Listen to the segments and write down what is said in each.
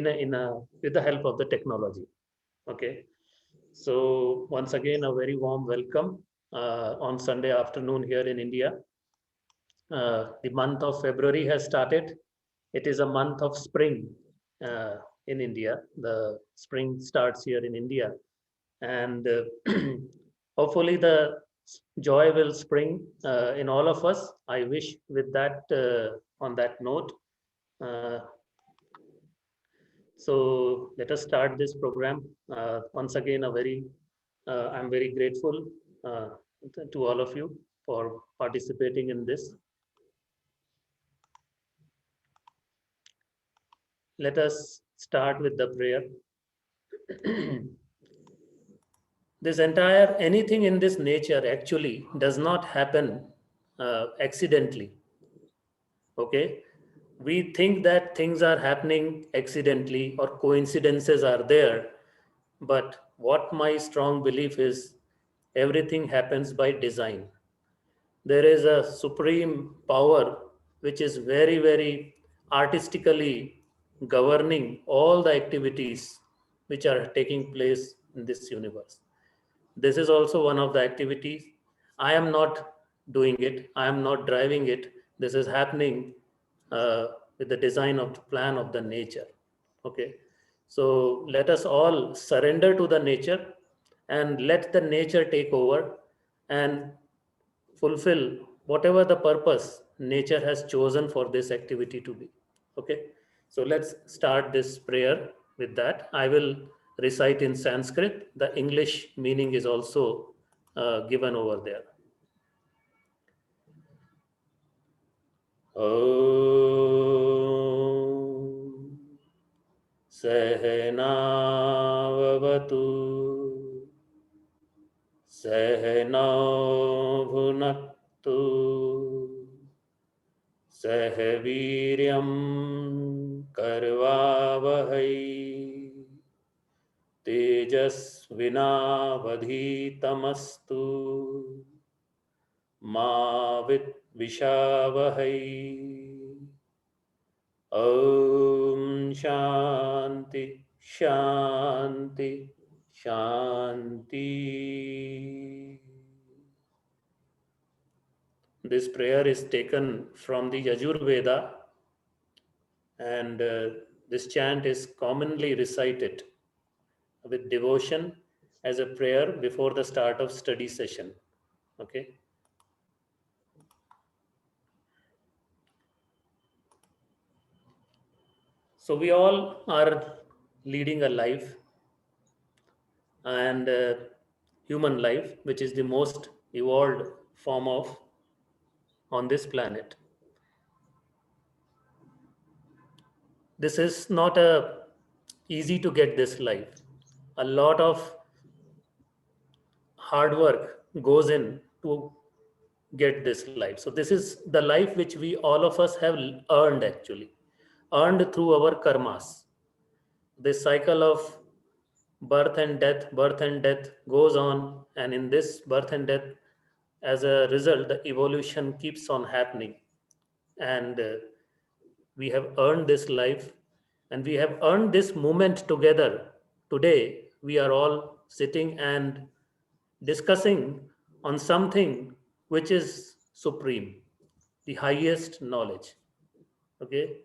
with the help of the technology. Okay. So once again, a very warm welcome on Sunday afternoon here in India. The month of February has started. It is a month of spring uh, in India. The spring starts here in India, and hopefully the joy will spring in all of us. I wish with that on that note. Uh, so let us start this program. Once again, I'm very grateful uh, to all of you for participating in this. Let us start with the prayer. This entire anything in this nature actually does not happen accidentally. Okay, we think that things are happening accidentally or coincidences are there, but what my strong belief is, everything happens by design. There is a supreme power which is very, very artistically governing all the activities which are taking place in this universe. This is also one of the activities. I am not doing it, I am not driving it. This is happening uh, with the design of the plan of the nature. Okay, so let us all surrender to the nature and let the nature take over and fulfill whatever the purpose nature has chosen for this activity to be. Okay, so let's start this prayer with that. I will recite in Sanskrit. The English meaning is also given over there. Om Sahanavavatu Sahano Bhunaktu सह वीर्यं करवावहै तेजस्विनावधीतमस्तु मा विद्विषावहै ॐ शान्ति शान्ति शान्ति. This prayer is taken from the Yajurveda, and this chant is commonly recited with devotion as a prayer before the start of study session. Okay. So we all are leading a life, and human life, which is the most evolved form of on this planet. This is not a easy to get this life. A lot of hard work goes in to get this life. So this is the life which we all of us have earned, actually earned through our karmas. This cycle of birth and death goes on, and in this birth and death, as a result, the evolution keeps on happening. And we have earned this life, and we have earned this moment together. Today we are all sitting and discussing on something which is supreme, the highest knowledge. Okay,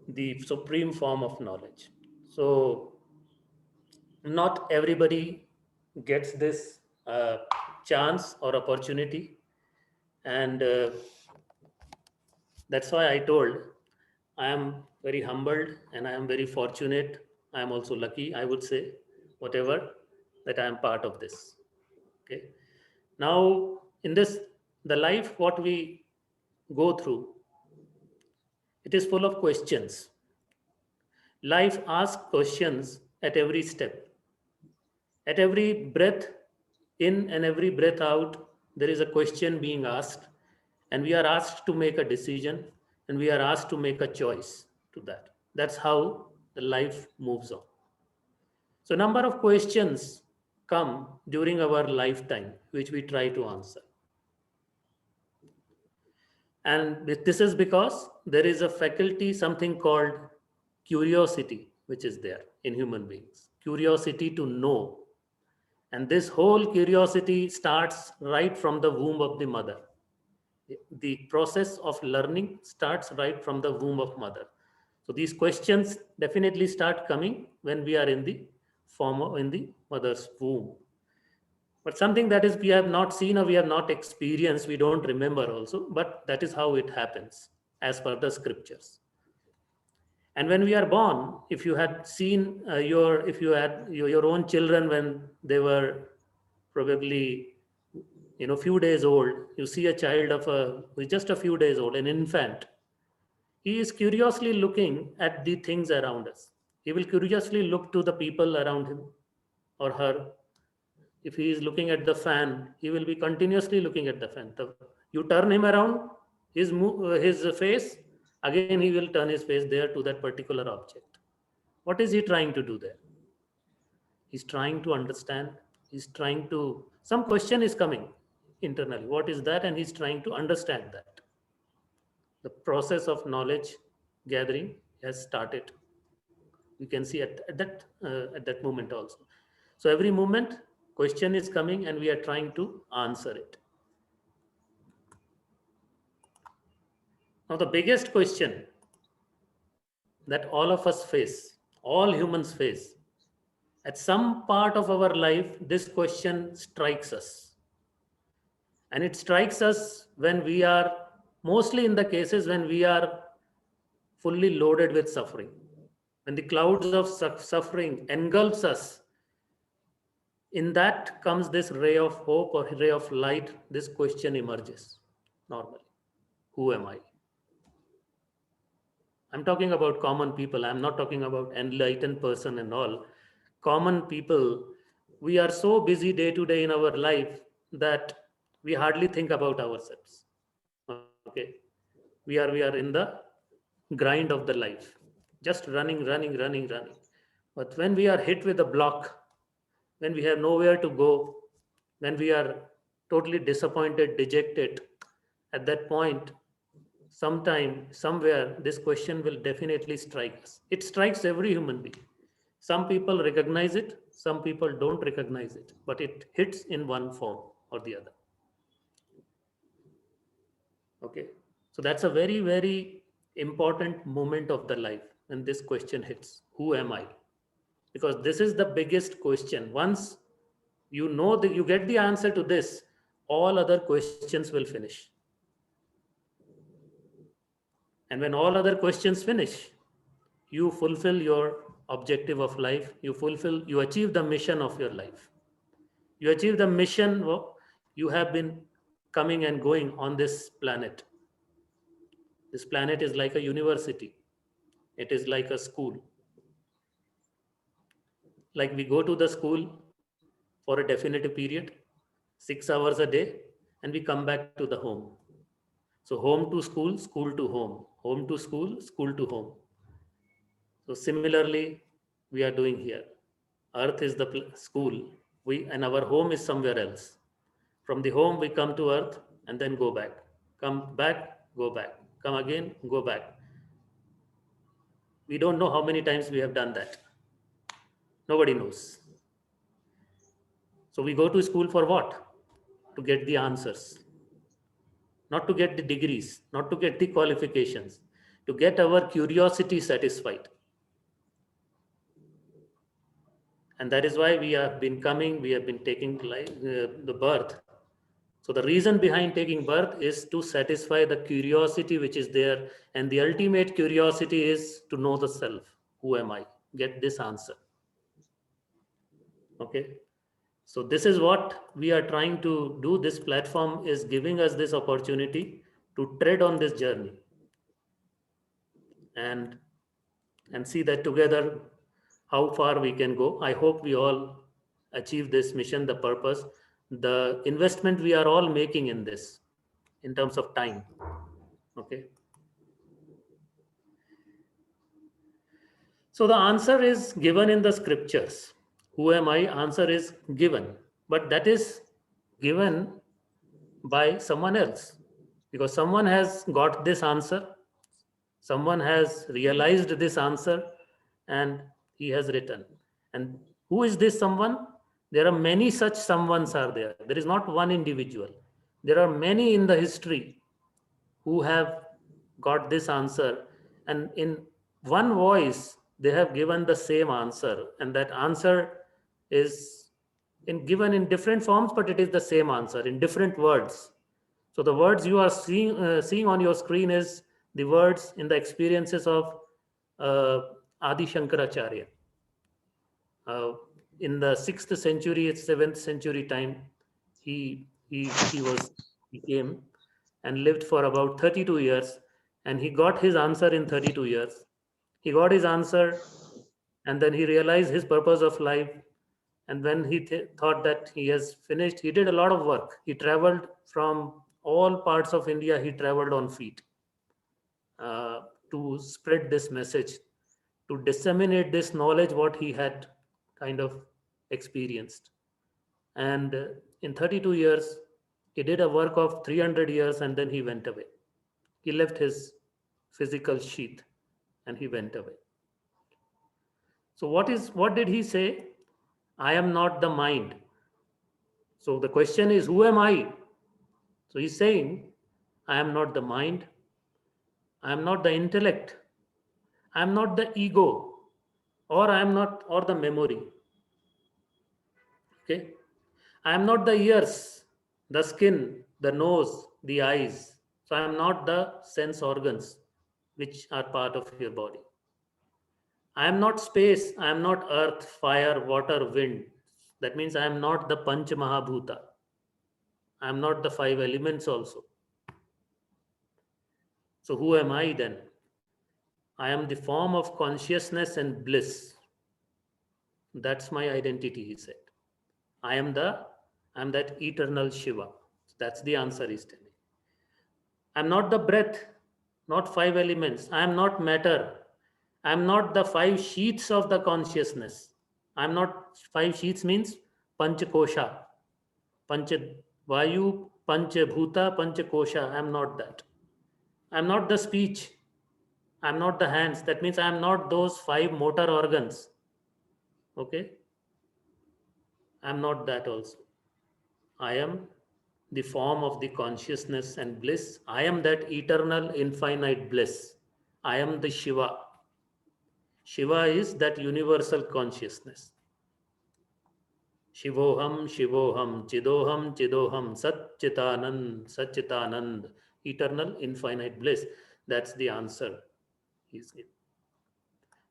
the supreme form of knowledge. So not everybody gets this chance or opportunity, and that's why I told I am very humbled and I am very fortunate. I am also lucky, I would say, whatever, that I am part of this. Okay, now in this, the life what we go through, it is full of questions. Life asks questions at every step. At every breath in and every breath out, there is a question being asked, and we are asked to make a decision, and we are asked to make a choice to that. That's how the life moves on. So, number of questions come during our lifetime, which we try to answer. And this is because there is a faculty, something called curiosity, which is there in human beings. Curiosity to know. And this whole curiosity starts right from the womb of the mother. The process of learning starts right from the womb of mother. So these questions definitely start coming when we are in the in the mother's womb. But something that is we have not seen or we have not experienced, we don't remember also, but that is how it happens as per the scriptures. And when we are born, if you had seen if you had your own children when they were probably few days old, you see a child of who is just a few days old, an infant. He is curiously looking at the things around us. He will curiously look to the people around him or her. If he is looking at the fan, he will be continuously looking at the fan. You turn him around, his face, again he will turn his face there to that particular object. What is he trying to do there? He's trying to understand. He's trying to, some question is coming internally. What is that? And he's trying to understand that. The process of knowledge gathering has started. You can see at that moment also. So every moment, question is coming and we are trying to answer it. Now, the biggest question that all of us face, all humans face, at some part of our life, this question strikes us. And it strikes us when we are, mostly in the cases when we are fully loaded with suffering. When the clouds of suffering engulfs us, in that comes this ray of hope or ray of light. This question emerges normally. Who am I? I'm talking about common people. I'm not talking about enlightened person and all. Common people, we are so busy day to day in our life that we hardly think about ourselves. Okay. We are in the grind of the life. Just running. But when we are hit with a block, when we have nowhere to go, when we are totally disappointed, dejected, at that point, sometime, somewhere, this question will definitely strike us. It strikes every human being. Some people recognize it, some people don't recognize it, but it hits in one form or the other. Okay. So that's a very, very important moment of the life when this question hits. Who am I? Because this is the biggest question. Once you know that you get the answer to this, all other questions will finish. And when all other questions finish, you fulfill your objective of life. You achieve the mission of your life. You achieve the mission. You have been coming and going on this planet. This planet is like a university. It is like a school. Like we go to the school for a definitive period, 6 hours a day, and we come back to the home. So home to school, school to home to school, school to home. So similarly, we are doing here. Earth is the school, and our home is somewhere else. From the home, we come to earth and then go back. Come back, go back. Come again, go back. We don't know how many times we have done that. Nobody knows. So we go to school for what? To get the answers. Not to get the degrees, not to get the qualifications, to get our curiosity satisfied. And that is why we have been coming, we have been taking the birth. So the reason behind taking birth is to satisfy the curiosity which is there. And the ultimate curiosity is to know the self. Who am I? Get this answer. Okay. So this is what we are trying to do. This platform is giving us this opportunity to tread on this journey and see that together how far we can go. I hope we all achieve this mission, the purpose, the investment we are all making in this in terms of time. Okay. So the answer is given in the scriptures. Who am I? Answer is given, but that is given by someone else, because someone has got this answer, someone has realized this answer, and he has written. And who is this someone? There are many such someones are there. There is not one individual. There are many in the history who have got this answer, and in one voice they have given the same answer, and that answer is given in different forms, but it is the same answer in different words. So the words you are seeing on your screen is the words in the experiences of uh, Adi Shankaracharya. Uh, in the 6th century, 7th century time, he came and lived for about 32 years, and he got his answer in 32 years. He got his answer, and then he realized his purpose of life. And when he thought that he has finished, he did a lot of work. He traveled from all parts of India. He traveled on feet uh, to spread this message, to disseminate this knowledge what he had kind of experienced. And in 32 years he did a work of 300 years, and then he went away. He left his physical sheath and he went away. So what did he say? I am not the mind. So the question is, who am I? So he's saying, I am not the mind, I am not the intellect, I am not the ego, or I am not, or the memory. Okay. I am not the ears, the skin, the nose, the eyes. So I am not the sense organs which are part of your body. I am not space. I am not earth, fire, water, wind. That means I am not the Panch Mahabhuta. I am not the five elements also. So who am I then? I am the form of consciousness and bliss. That's my identity, he said. I am that eternal Shiva. That's the answer he's telling. I'm not the breath, not five elements. I am not matter. I'm not the five sheaths of the consciousness. I'm not, five sheaths means pancha kosha, pancha vayu, pancha bhuta, pancha kosha. I'm not that. I'm not the speech. I'm not the hands. That means I'm not those five motor organs. Okay? I'm not that also. I am the form of the consciousness and bliss. I am that eternal, infinite bliss. I am the Shiva. Shiva is that universal consciousness. Shivoham, Shivoham, Chidoham, Chidoham, Sat Chitanand, Sat Chitanand, eternal, infinite bliss. That's the answer he's given.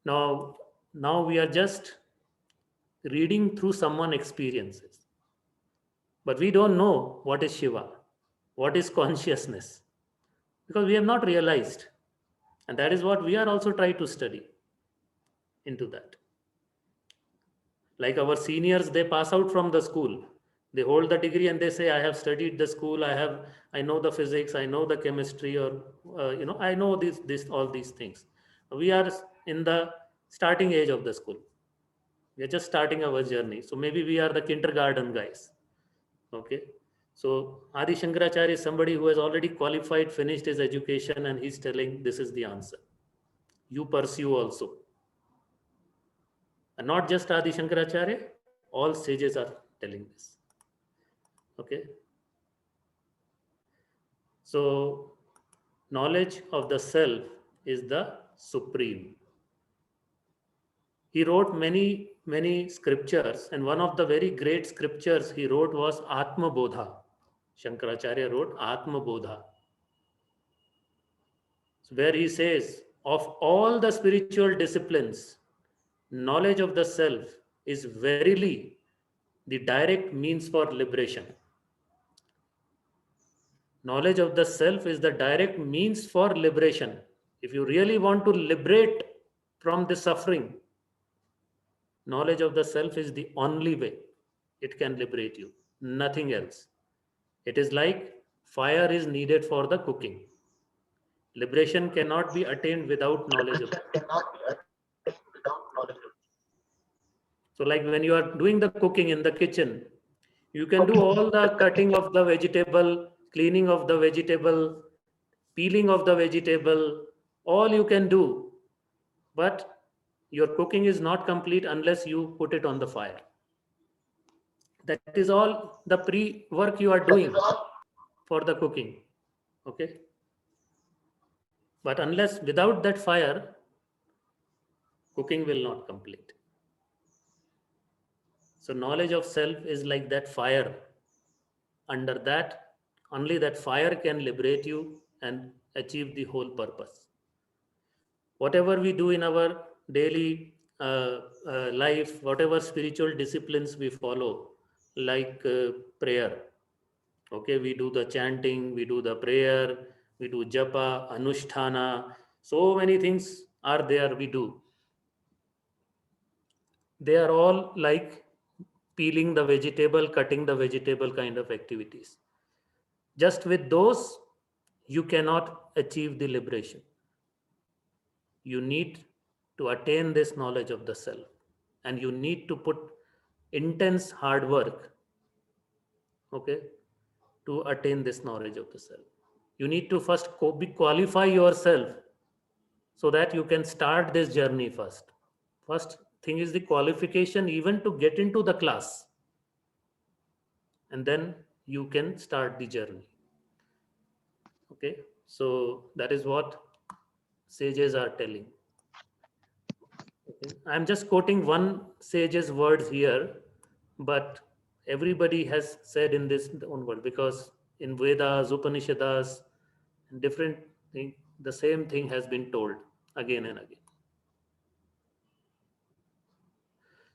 Now we are just reading through someone's experiences. But we don't know what is Shiva, what is consciousness, because we have not realized. And that is what we are also trying to study into that. Like our seniors, they pass out from the school. They hold the degree and they say, I have studied the school, I know the physics, I know the chemistry, or I know all these things. We are in the starting age of the school. We are just starting our journey. So maybe we are the kindergarten guys. Okay. So Adi Shankaracharya is somebody who has already qualified, finished his education, and he's telling this is the answer. You pursue also. And not just Adi Shankaracharya, all sages are telling this. Okay. So knowledge of the self is the supreme. He wrote many scriptures, and one of the very great scriptures he wrote was Atma Bodha. Shankaracharya wrote Atma Bodha, where he says, of all the spiritual disciplines, knowledge of the self is verily the direct means for liberation. Knowledge of the self is the direct means for liberation. If you really want to liberate from the suffering, knowledge of the self is the only way it can liberate you, nothing else. It is like fire is needed for the cooking. Liberation cannot be attained without knowledge of it. So like when you are doing the cooking in the kitchen, you can do all the cutting of the vegetable, cleaning of the vegetable, peeling of the vegetable, all you can do. But Your cooking is not complete unless you put it on the fire. That is all the pre work you are doing for the cooking. Okay, but unless without that fire, cooking will not complete. So knowledge of self is like that fire. Under that, only that fire can liberate you and achieve the whole purpose. Whatever we do in our daily life, whatever spiritual disciplines we follow, like prayer. Okay, we do the chanting, we do the prayer, we do japa, anusthana. So many things are there we do. They are all like peeling the vegetable, cutting the vegetable kind of activities. Just with those, you cannot achieve the liberation. You need to attain this knowledge of the self, and you need to put intense hard work, okay, to attain this knowledge of the self. You need to first qualify yourself so that you can start this journey first. First thing is the qualification, even to get into the class, and then you can start the journey. Okay, so that is what sages are telling. Okay. I'm just quoting one sage's words here, but everybody has said in this own word, because in Vedas, Upanishads, different thing, the same thing has been told again and again.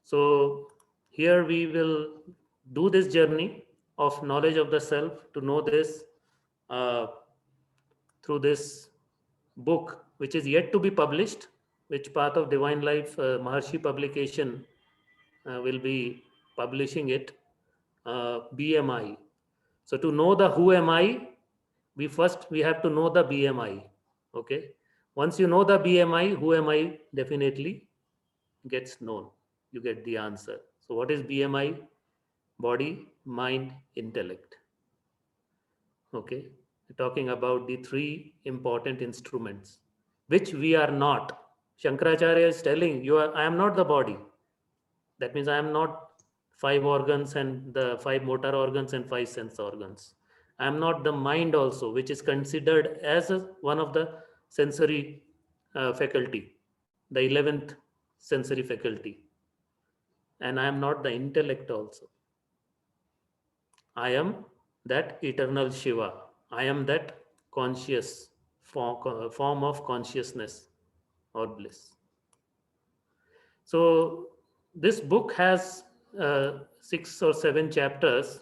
So here we will do this journey of knowledge of the self, to know this uh, through this book, which is yet to be published, which Path of Divine Life, Maharshi Publication, will be publishing it, BMI. So to know the who am I, we have to know the BMI. Okay. Once you know the BMI, who am I definitely gets known. You get the answer. So what is BMI? Body, mind, intellect. Okay. We're talking about the three important instruments, which we are not. Shankaracharya is telling you, I am not the body. That means I am not five organs and the five motor organs and five sense organs. I am not the mind also, which is considered as one of the sensory faculty, the 11th sensory faculty. And I am not the intellect also. I am that eternal Shiva. I am that conscious form of consciousness or bliss. So this book has 6 or 7 chapters,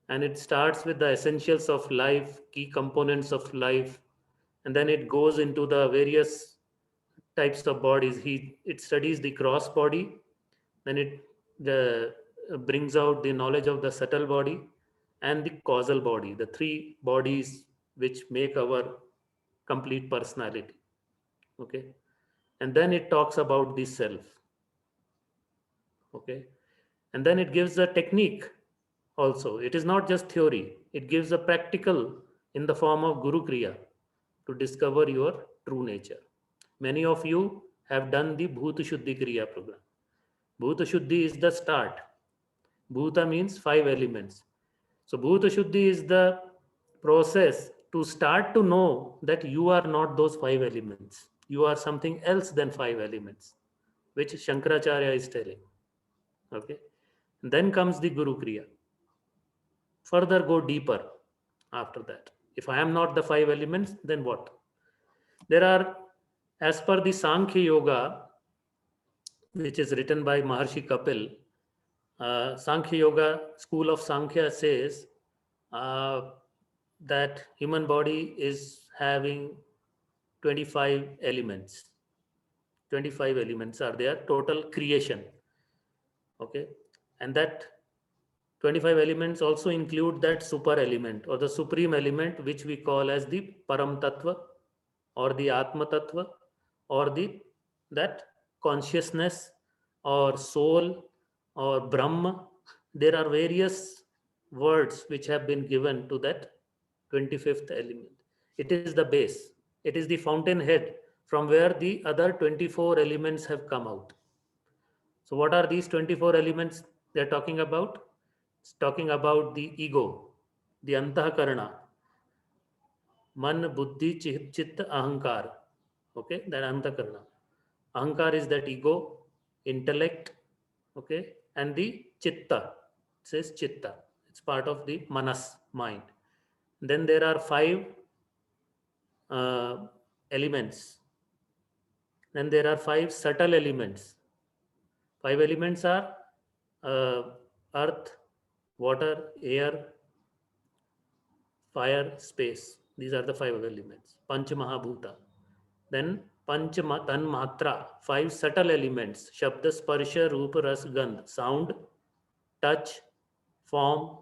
and it starts with the essentials of life, key components of life, and then it goes into the various types of bodies. It studies the cross body, then it the, brings out the knowledge of the subtle body and the causal body, the three bodies which make our complete personality. Okay, and then it talks about the self. Okay, and then it gives a technique also. It is not just theory, it gives a practical in the form of guru kriya to discover your true nature. Many of you have done the bhuta shuddhi kriya program. Bhuta shuddhi is the start. Bhuta means 5 elements. So bhuta shuddhi is the process to start to know that you are not those 5 elements, you are something else than 5 elements, which Shankaracharya is telling. Okay, then comes the guru kriya. Further go deeper after that. If I am not the 5 elements, then what? There are, as per the Sankhya Yoga, which is written by Maharshi Kapil, Sankhya Yoga, school of Sankhya says uh, that human body is having 25 elements. 25 elements are there, total creation. Okay, and that 25 elements also include that super element or the supreme element, which we call as the Param Tattva or the Atma Tattva or the that consciousness or soul or Brahma. There are various words which have been given to that 25th element. It is the base, it is the fountainhead from where the other 24 elements have come out. So what are these 24 elements they're talking about? It's talking about the ego, the antahakarana, man, buddhi, chitta, ahankar. Okay, that antakarna. Ahankar is that ego, intellect, okay, and the chitta. It says chitta. It's part of the manas, mind. Then there are five elements. Then there are five subtle elements. Five elements are uh, earth, water, air, fire, space. These are the five elements. Panch Mahabhuta. Then Panch Tan Matra, five subtle elements. Shabda, Sparsha, Rupa, Ras, Gandh. Sound, touch, form,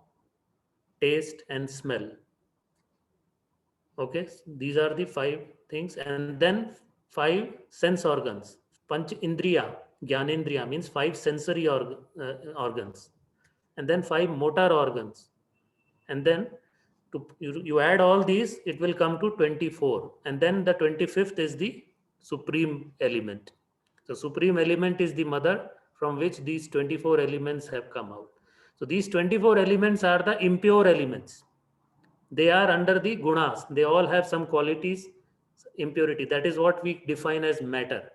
taste, and smell. Okay, these are the five things. And then five sense organs. Panch Indriya, Gyanendriya means five sensory organs. And then five motor organs. And then you add all these, it will come to 24. And then the 25th is the supreme element. So supreme element is the mother from which these 24 elements have come out. So these 24 elements are the impure elements. They are under the gunas. They all have some qualities, impurity. That is what we define as matter.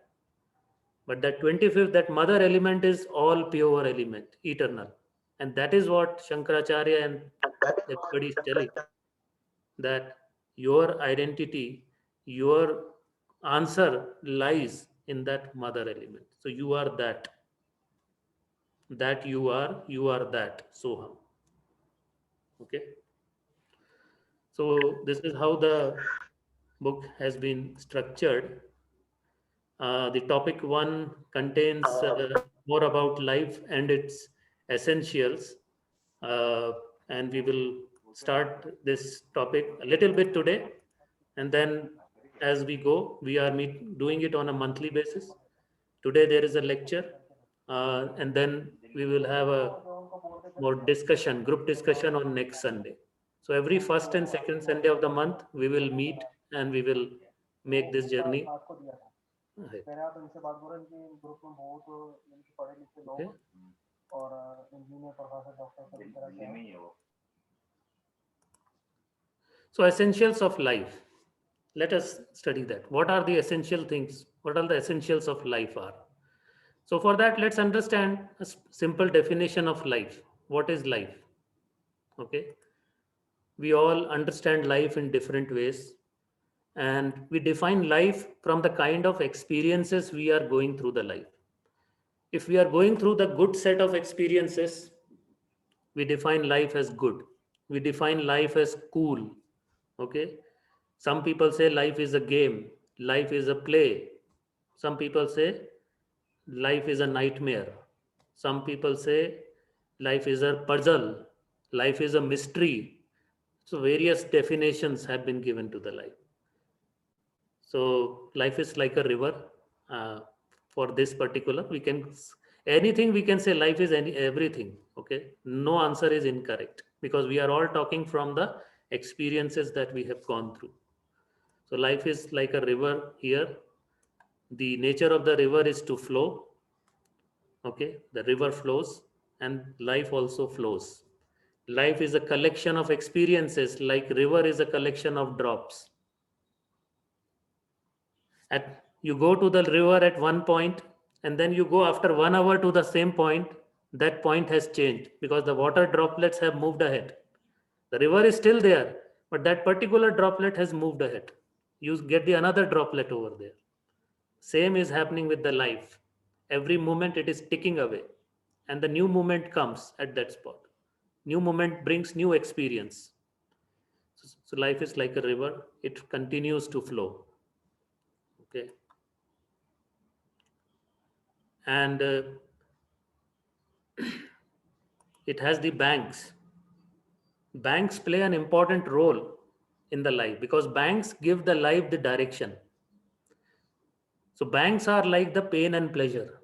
But that 25th, that mother element is all pure element, eternal. And that is what Shankaracharya and everybody is telling, that your identity, your answer lies in that mother element. So you are that. That you are that. Soham. Okay. So this is how the book has been structured. The topic one contains more about life and its essentials. Uh, and we will start this topic a little bit today. And then as we go, we are doing it on a monthly basis. Today there is a lecture, and then we will have a more discussion, group discussion on next Sunday. So every first and second Sunday of the month, we will meet and we will make this journey ahead. Okay. So essentials of life. Let us study that. What are the essential things? What are the essentials of life are? So for that, let's understand a simple definition of life. What is life? Okay. We all understand life in different ways, and we define life from the kind of experiences we are going through the life. If we are going through the good set of experiences, we define life as good. We define life as cool. Okay. Some people say life is a game, life is a play. Some people say life is a nightmare. Some people say life is a puzzle, life is a mystery. So, various definitions have been given to the life. So, life is like a river. Uh, for this particular, we can anything we can say life is everything. Okay, no answer is incorrect because we are all talking from the experiences that we have gone through. So, life is like a river here. The nature of the river is to flow. Okay, the river flows and life also flows. Life is a collection of experiences, like river is a collection of drops. At you go to the river at one point, and then you go after 1 hour to the same point. That point has changed because the water droplets have moved ahead. The river is still there, but that particular droplet has moved ahead. You get the another droplet over there. Same is happening with the life. Every moment it is ticking away, and the new moment comes at that spot. New moment brings new experience. So life is like a river, it continues to flow. Okay. And it has the banks. Banks play an important role in the life because banks give the life the direction. So banks are like the pain and pleasure.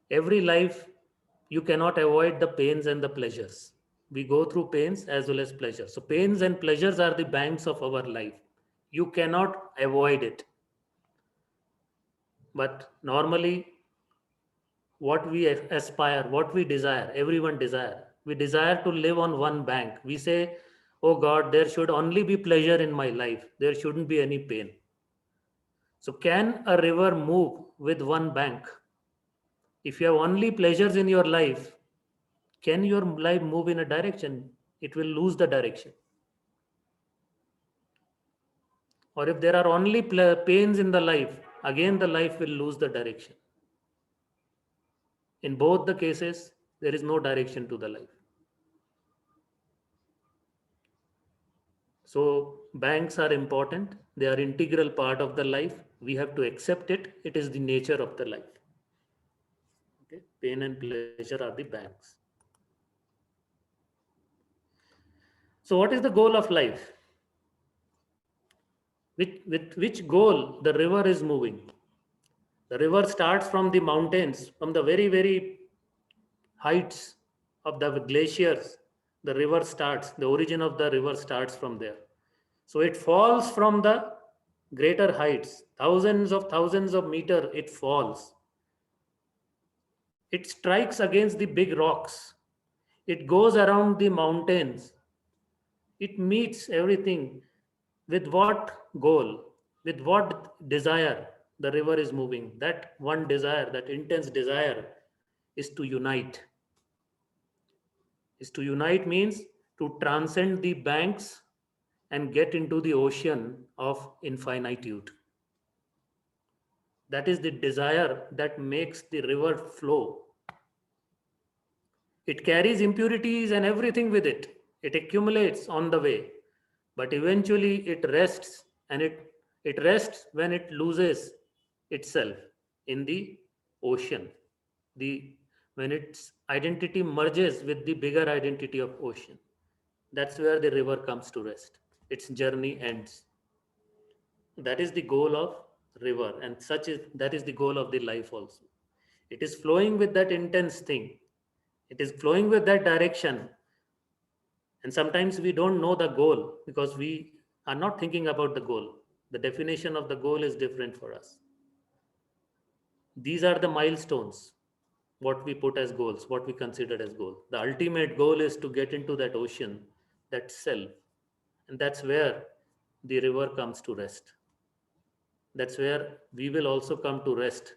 Every life, you cannot avoid the pains and the pleasures. We go through pains as well as pleasures. So pains and pleasures are the banks of our life. You cannot avoid it. But normally, what we aspire, what we desire, everyone desire. We desire to live on one bank. We say, oh God, there should only be pleasure in my life. There shouldn't be any pain. So can a river move with one bank? If you have only pleasures in your life, can your life move in a direction? It will lose the direction. Or if there are only pains in the life, again the life will lose the direction. In both the cases, there is no direction to the life. So banks are important. They are integral part of the life. We have to accept it. It is the nature of the life. Okay? Pain and pleasure are the banks. So what is the goal of life? With which goal the river is moving? The river starts from the mountains, from the very, very heights of the glaciers. The river starts, the origin of the river starts from there. So it falls from the greater heights, thousands of meters it falls. It strikes against the big rocks. It goes around the mountains. It meets everything. With what goal? With what desire the river is moving? That one desire, that intense desire is to unite. Is to unite means to transcend the banks and get into the ocean of infinitude. That is the desire that makes the river flow. It carries impurities and everything with it. It accumulates on the way, but eventually it rests, and it rests when it loses itself in the ocean. The when its identity merges with the bigger identity of ocean. That's where the river comes to rest. Its journey ends. That is the goal of river, and such is that is the goal of the life also. It is flowing with that intense thing. It is flowing with that direction. And sometimes we don't know the goal because we are not thinking about the goal. The definition of the goal is different for us. These are the milestones, what we put as goals, what we consider as goal. The ultimate goal is to get into that ocean, that self. And that's where the river comes to rest. That's where we will also come to rest.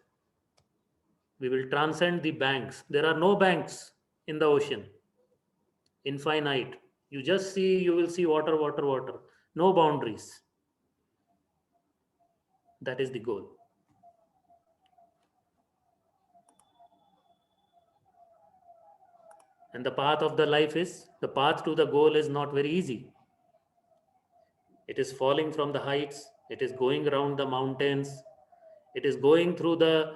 We will transcend the banks. There are no banks in the ocean, infinite. You just see, you will see water, water, water. No boundaries. That is the goal. And the path of the life is, the path to the goal is not very easy. It is falling from the heights. It is going around the mountains. It is going through the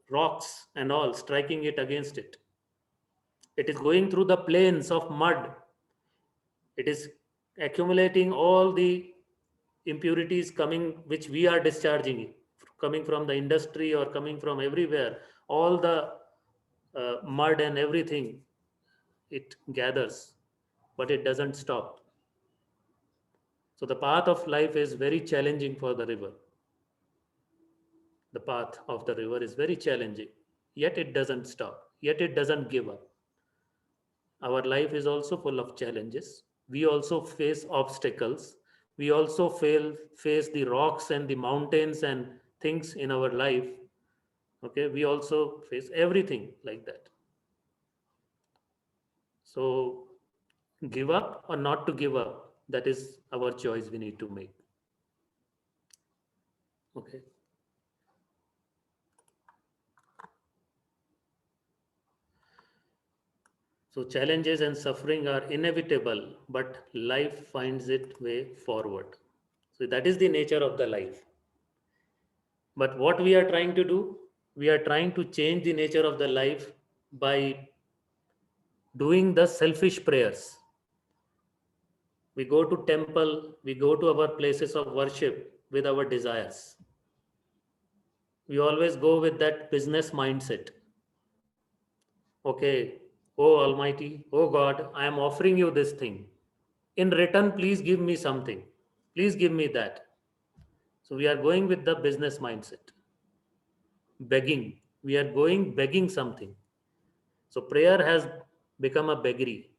rocks and all, striking it against it. It is going through the plains of mud. It is accumulating all the impurities coming, which we are discharging, coming from the industry or coming from everywhere. All the mud and everything it gathers, but it doesn't stop. So the path of life is very challenging for the river. The path of the river is very challenging, yet it doesn't stop, yet it doesn't give up. Our life is also full of challenges. We also face obstacles. We also face the rocks and the mountains and things in our life. Okay, we also face everything like that. So give up or not to give up, that is our choice we need to make. Okay. So challenges and suffering are inevitable, but life finds its way forward. So that is the nature of the life. But what we are trying to do, we are trying to change the nature of the life by doing the selfish prayers. We go to temple, we go to our places of worship with our desires. We always go with that business mindset. Okay, oh Almighty, oh God, I am offering you this thing. In return, please give me something. Please give me that. So we are going with the business mindset. begging. We are going begging something. So prayer has become a beggary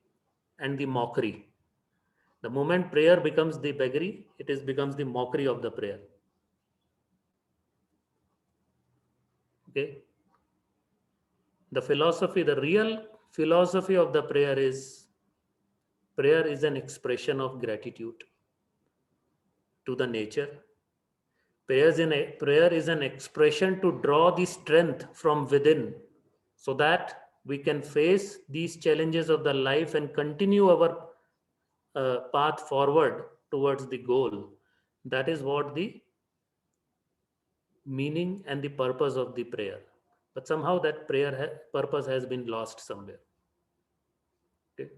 and the mockery. The moment prayer becomes the beggary, it is becomes the mockery of the prayer. Okay. The real philosophy of the prayer is an expression of gratitude to the nature. Prayer is an expression to draw the strength from within so that we can face these challenges of the life and continue our path forward towards the goal. That is what the meaning and the purpose of the prayer. But somehow that purpose has been lost somewhere. Okay?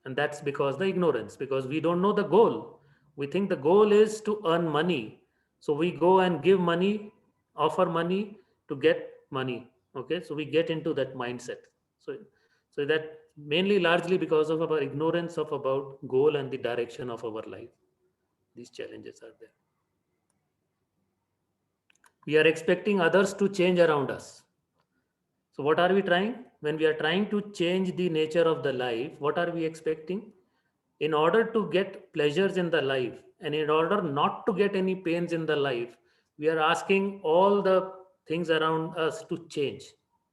And that's because the ignorance, because we don't know the goal. We think the goal is to earn money. So we go and give money, offer money to get money. Okay, so we get into that mindset. So that mainly largely because of our ignorance of about goal and the direction of our life. These challenges are there. We are expecting others to change around us. So what are we trying? When we are trying to change the nature of the life, what are we expecting? In order to get pleasures in the life and in order not to get any pains in the life, we are asking all the things around us to change.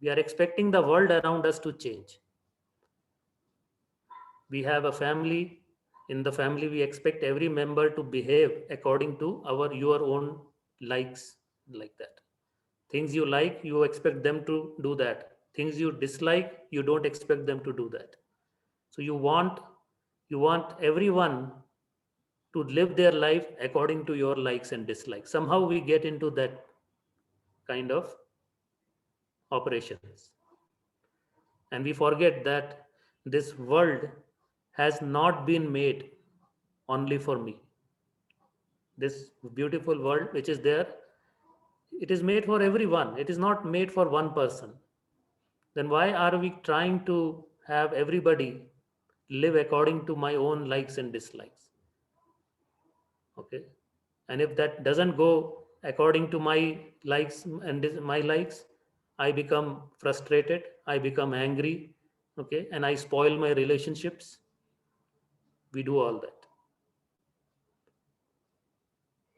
We are expecting the world around us to change. We have a family. In the family, we expect every member to behave according to your own likes, like that. Things you like, you expect them to do that. Things you dislike, you don't expect them to do that. So you want everyone to live their life according to your likes and dislikes. Somehow we get into that kind of operations. And we forget that this world has not been made only for me. This beautiful world which is there, it is made for everyone. It is not made for one person. Then why are we trying to have everybody live according to my own likes and dislikes? Okay. And if that doesn't go according to my likes and my likes, I become frustrated, I become angry, okay, and I spoil my relationships. We do all that.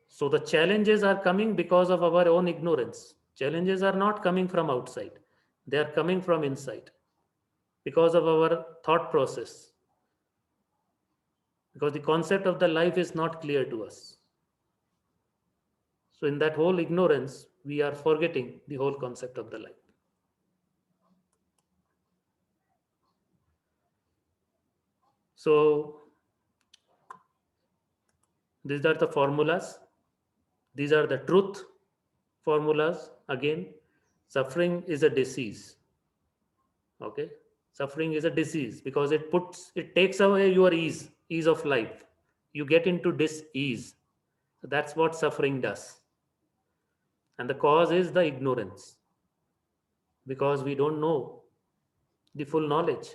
So the challenges are coming because of our own ignorance. Challenges are not coming from outside, they are coming from inside because of our thought process, because the concept of the life is not clear to us. So in that whole ignorance, we are forgetting the whole concept of the life. So these are the formulas. These are the truth formulas. Again, suffering is a disease. Okay, suffering is a disease because it takes away your ease of life. You get into dis-ease. So that's what suffering does. And the cause is the ignorance because we don't know the full knowledge.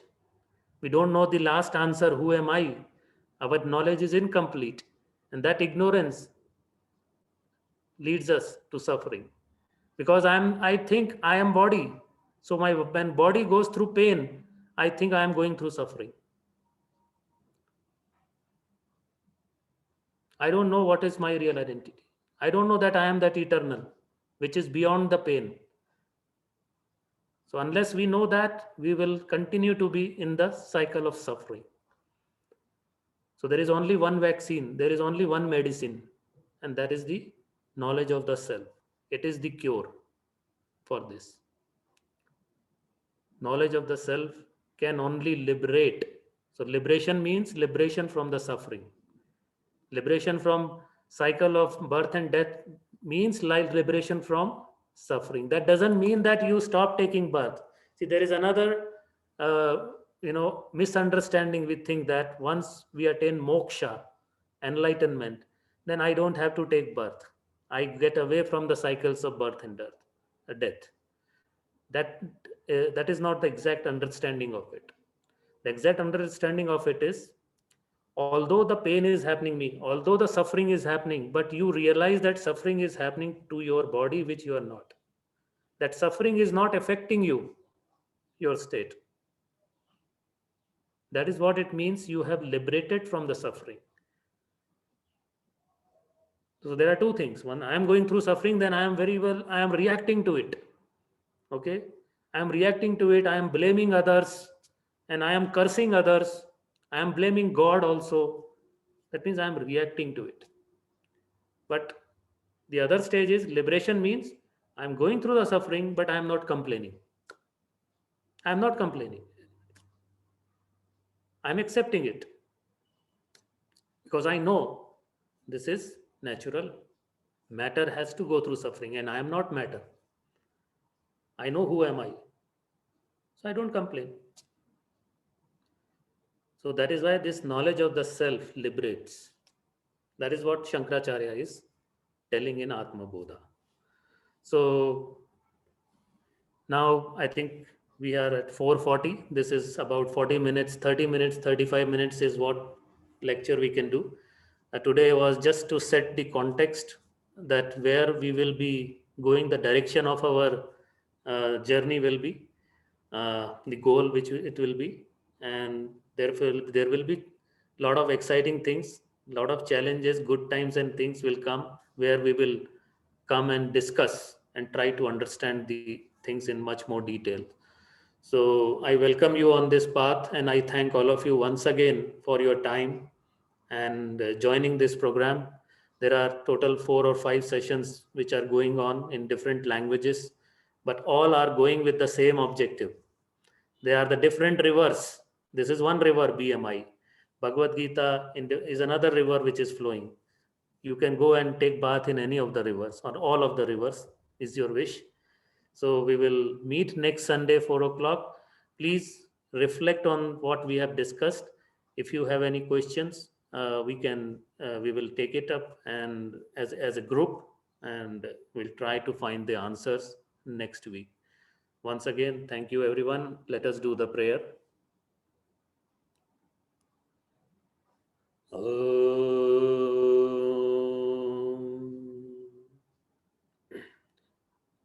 We don't know the last answer, who am I? Our knowledge is incomplete. And that ignorance leads us to suffering. Because I think I am body. So when body goes through pain, I think I am going through suffering. I don't know what is my real identity. I don't know that I am that eternal, which is beyond the pain. So unless we know that, we will continue to be in the cycle of suffering. So there is only one vaccine, there is only one medicine, and that is the knowledge of the self. It is the cure for this. Knowledge of the self can only liberate. So liberation means liberation from the suffering. Liberation from cycle of birth and death means like liberation from suffering. That doesn't mean that you stop taking birth. See, there is another uh, misunderstanding. We think that once we attain moksha, enlightenment, then I don't have to take birth. I get away from the cycles of birth and death. That is not the exact understanding of it. The exact understanding of it is, although the pain is happening me, although the suffering is happening, but you realize that suffering is happening to your body, which you are not. that suffering is not affecting you, your state. That is what it means. You have liberated from the suffering. So there are two things. One, I am going through suffering, then I am reacting to it. Okay? I am reacting to it. I am blaming others and I am cursing others. I am blaming God also. That means I am reacting to it. But the other stage is liberation means I am going through the suffering, but I am not complaining. I am not complaining. I am accepting it because I know this is natural. Matter has to go through suffering, and I am not matter. I know who am I. So I don't complain. So that is why this knowledge of the self liberates. That is what Shankaracharya is telling in Atma Bodha. So now I think we are at 4:40. This is about 40 minutes, 30 minutes, 35 minutes is what lecture we can do. Today was just to set the context that where we will be going, the direction of our journey will be, the goal which it will be, and therefore there will be a lot of exciting things, a lot of challenges, good times and things will come where we will come and discuss and try to understand the things in much more detail. So I welcome you on this path, and I thank all of you once again for your time and joining this program. There are total 4 or 5 sessions which are going on in different languages, but all are going with the same objective. They are the different rivers. This is one river, BMI. Bhagavad Gita is another river which is flowing. You can go and take bath in any of the rivers or all of the rivers, is your wish. So we will meet next Sunday, 4 o'clock. Please reflect on what we have discussed. If you have any questions, we will take it up and as a group, and we'll try to find the answers next week. Once again, thank you everyone. Let us do the prayer.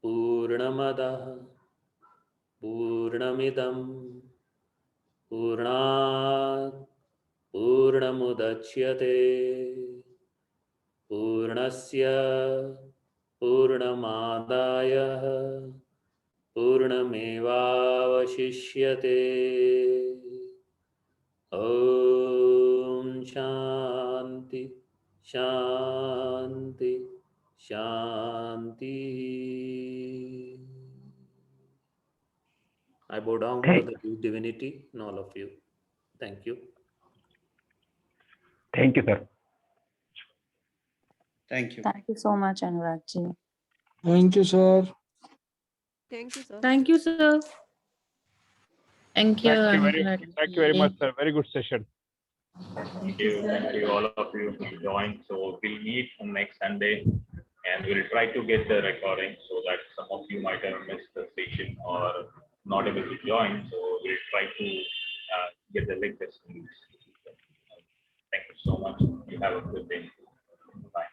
Purnamada Purnamidam Purnat Purnamudachyate Purnasya Purnamadaya Purnamevavashishyate. Om Shanti Shanti Shanti. I bow down to the divinity in all of you. Thank you. Thank you, sir. Thank you. Thank you so much, Anurag ji. Thank you, sir. Thank you, sir. Thank you, sir. Thank you, Thank you very much, sir. Very good session. Thank you all of you who joined. So we'll meet on next Sunday, and we'll try to get the recording so that some of you might have missed the session or not able to join. So we'll try to get the link as soon as. Thank you so much. You have a good day. Bye.